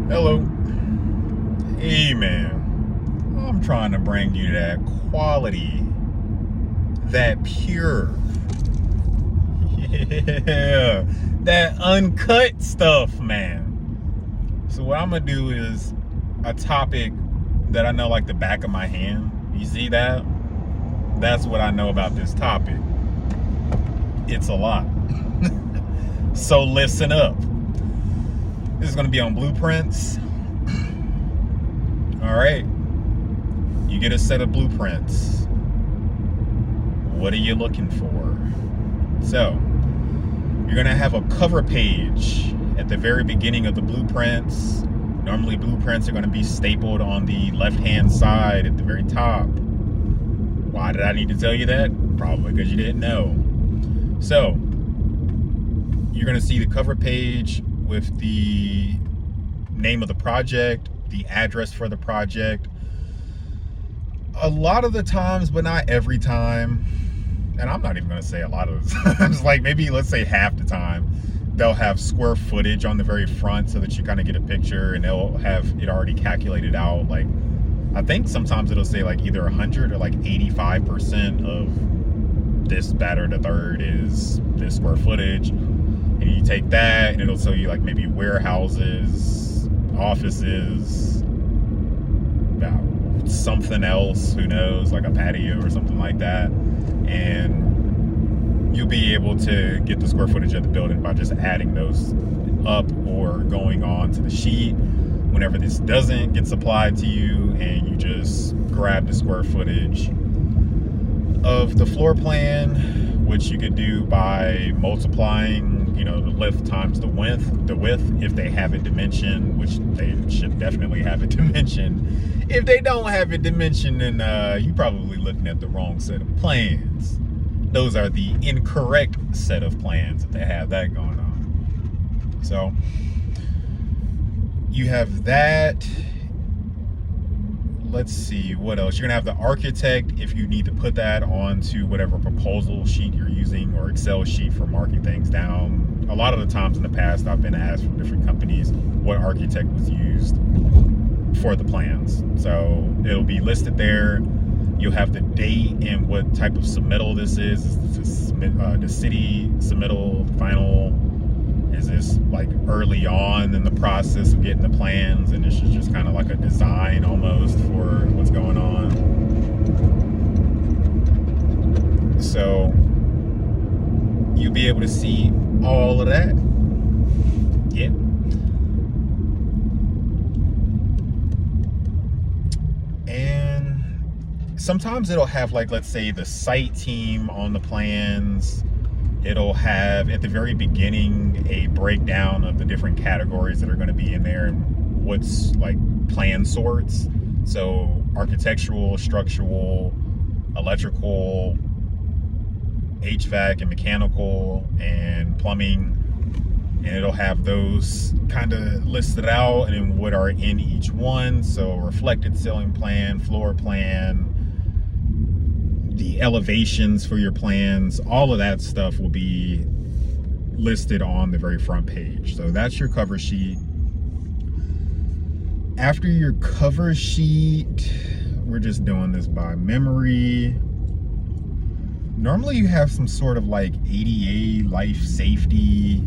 Hello. Hey, man. I'm trying to bring you that quality, that pure, yeah, that uncut stuff, man. So what I'm gonna do is a topic that I know like the back of my hand. You see that? That's what I know about this topic. It's a lot. So listen up. This is gonna be on blueprints. All right. You get a set of blueprints. What are you looking for? So, you're gonna have a cover page at the very beginning of the blueprints. Normally blueprints are gonna be stapled on the left-hand side at the very top. Why did I need to tell you that? Probably because you didn't know. So, you're gonna see the cover page with the name of the project, the address for the project. A lot of the times, but not every time, and I'm not even going to say a lot of the times, like maybe let's say half the time, they'll have square footage on the very front so that you kind of get a picture, and they'll have it already calculated out. Like, I think sometimes it'll say like either 100 or like 85% of this, that, or the third is this square footage. And you take that and it'll tell you like maybe warehouses, offices, about something else, who knows, like a patio or something like that. And you'll be able to get the square footage of the building by just adding those up or going on to the sheet whenever this doesn't get supplied to you, and you just grab the square footage of the floor plan, which you could do by multiplying, the width times the width if they have it dimensioned, which they should definitely have it dimensioned. If they don't have it dimensioned, then you're probably looking at the wrong set of plans. Those are the incorrect set of plans if they have that going on. So you have that. Let's see, what else? You're gonna have the architect if you need to put that onto whatever proposal sheet you're using or Excel sheet for marking things down. A lot of the times in the past, I've been asked from different companies what architect was used for the plans. So it'll be listed there. You'll have the date and what type of submittal this is. Is this the city submittal, final? Is this like early on in the process of getting the plans, and this is just kind of like a design almost for what's going on? So you'll be able to see all of that. Yeah. And sometimes it'll have like, let's say, the site team on the plans. It'll have at the very beginning a breakdown of the different categories that are going to be in there and what's like plan sorts. So architectural, structural, electrical, HVAC and mechanical, and plumbing. And it'll have those kind of listed out and what are in each one. So reflected ceiling plan, floor plan, the elevations for your plans, all of that stuff will be listed on the very front page. So that's your cover sheet. After your cover sheet, we're just doing this by memory. Normally you have some sort of like ADA, life safety,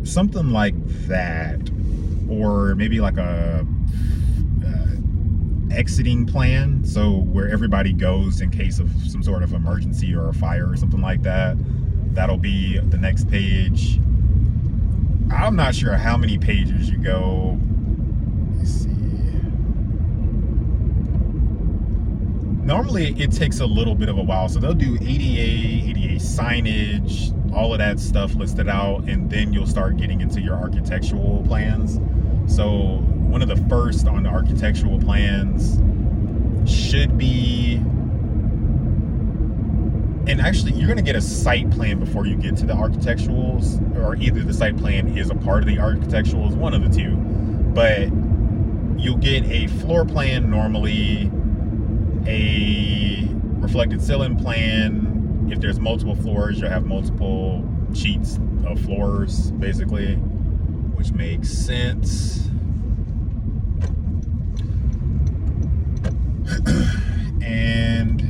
something like that, or maybe like a exiting plan, so where everybody goes in case of some sort of emergency or a fire or something like that. That'll be the next page. I'm not sure how many pages you go. Let's see. Normally it takes a little bit of a while, so they'll do ADA signage, all of that stuff listed out, and then you'll start getting into your architectural plans. So one of the first on the architectural plans should be, and actually you're going to get a site plan before you get to the architecturals, or either the site plan is a part of the architecturals, one of the two. But you'll get a floor plan normally, a reflected ceiling plan. If there's multiple floors, you'll have multiple sheets of floors basically. which makes sense. And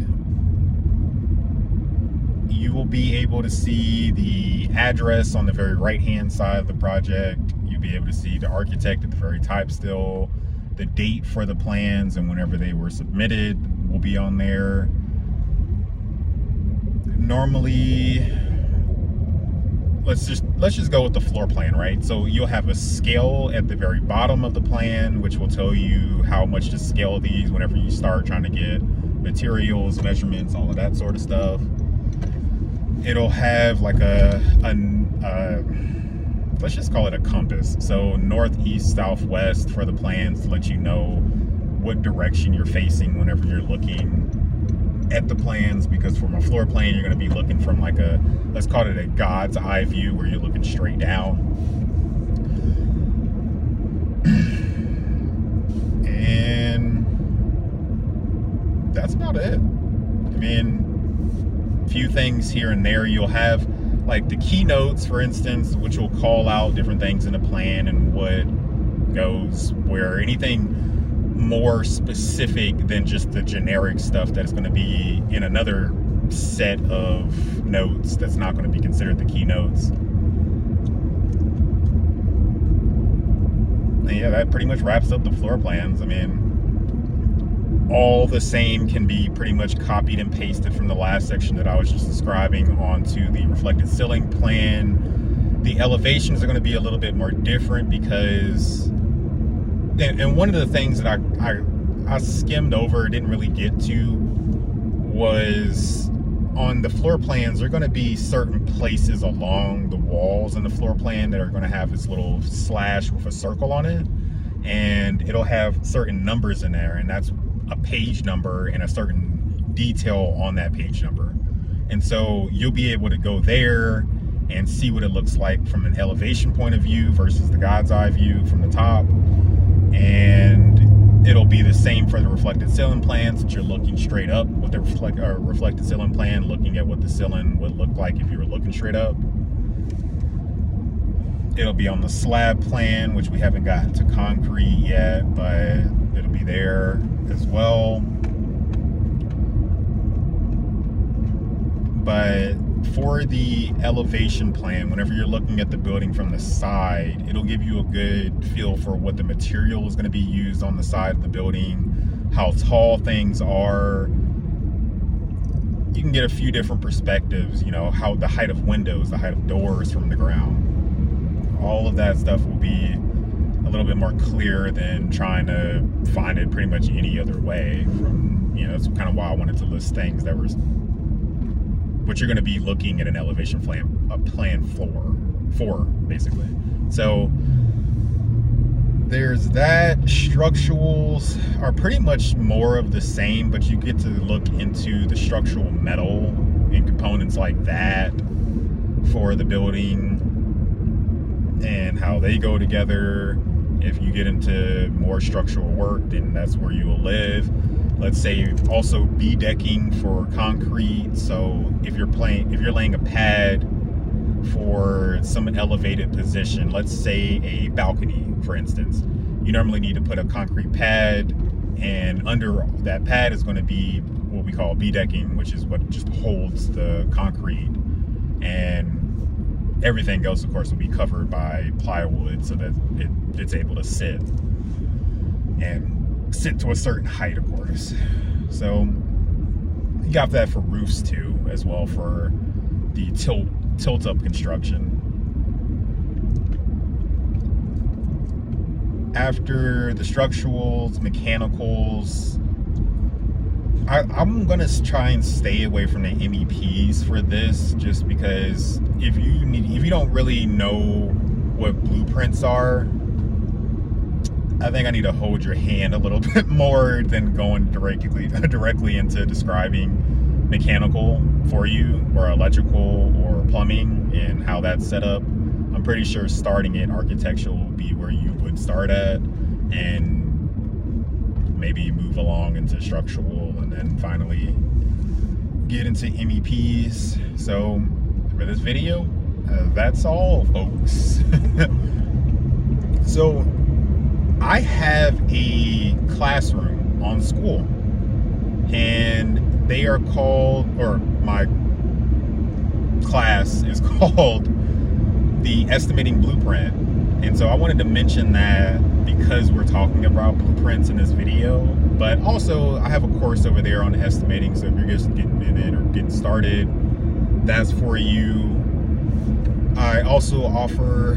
you will be able to see the address on the very right hand side of the project. You'll be able to see the architect at the very top still. The date for the plans and whenever they were submitted will be on there. Normally, let's just go with the floor plan, right? So you'll have a scale at the very bottom of the plan, which will tell you how much to scale these whenever you start trying to get materials, measurements, all of that sort of stuff. It'll have like a let's just call it a compass. So north, east, southwest for the plans to let you know what direction you're facing whenever you're looking at the plans, because from a floor plan you're going to be looking from like a, let's call it a God's eye view, where you're looking straight down. And that's about it. I mean, a few things here and there. You'll have like the keynotes, for instance, which will call out different things in the plan and what goes where. Anything more specific than just the generic stuff that's going to be in another set of notes that's not going to be considered the keynotes. And yeah, that pretty much wraps up the floor plans. I mean, all the same can be pretty much copied and pasted from the last section that I was just describing onto the reflected ceiling plan. The elevations are going to be a little bit more different because, and one of the things that I skimmed over, didn't really get to, was on the floor plans, there are going to be certain places along the walls in the floor plan that are going to have this little slash with a circle on it, and it'll have certain numbers in there, and that's a page number and a certain detail on that page number. And so you'll be able to go there and see what it looks like from an elevation point of view versus the God's eye view from the top. And it'll be the same for the reflected ceiling plans, that you're looking straight up with the reflected ceiling plan, looking at what the ceiling would look like if you were looking straight up. It'll be on the slab plan, which we haven't gotten to concrete yet, but it'll be there as well. But for the elevation plan, whenever you're looking at the building from the side, it'll give you a good feel for what the material is going to be used on the side of the building, how tall things are. You can get a few different perspectives, you know, how the height of windows, the height of doors from the ground. All of that stuff will be a little bit more clear than trying to find it pretty much any other way. From, you know, that's kind of why I wanted to list things that were what you're going to be looking at an elevation plan for, basically. So there's that. Structurals are pretty much more of the same, but you get to look into the structural metal and components like that for the building and how they go together. If you get into more structural work, then that's where you will live. Let's say also B-decking for concrete. So if you're laying a pad for some elevated position, let's say a balcony, for instance, you normally need to put a concrete pad, and under that pad is going to be what we call B-decking, which is what just holds the concrete, and everything else, of course, will be covered by plywood so that it's able to sit to a certain height, of course. So you got that for roofs too, as well, for the tilt up construction. After the structurals, mechanicals, I'm gonna try and stay away from the MEPs for this, just because if you don't really know what blueprints are, I think I need to hold your hand a little bit more than going directly into describing mechanical for you, or electrical or plumbing and how that's set up. I'm pretty sure starting at architectural will be where you would start at, and maybe move along into structural, and then finally get into MEPs. So for this video, that's all, folks. So I have a classroom on school, and they are called, or my class is called the Estimating Blueprint. And so I wanted to mention that because we're talking about blueprints in this video, but also I have a course over there on estimating. So if you're just getting in it or getting started, that's for you. I also offer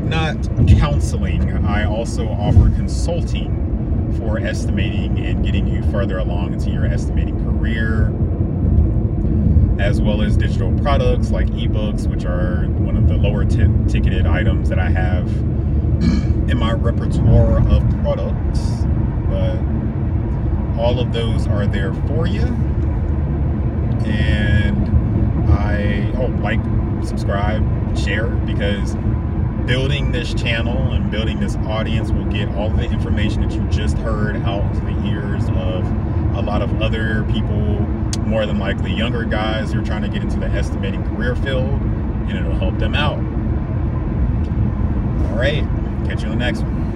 not counseling. I also offer consulting for estimating and getting you further along into your estimating career, as well as digital products like ebooks, which are one of the lower ticketed items that I have in my repertoire of products. But all of those are there for you. And like, subscribe, share, because building this channel and building this audience will get all the information that you just heard out into the ears of a lot of other people, more than likely younger guys who are trying to get into the estimating career field, and it'll help them out. All right, catch you on the next one.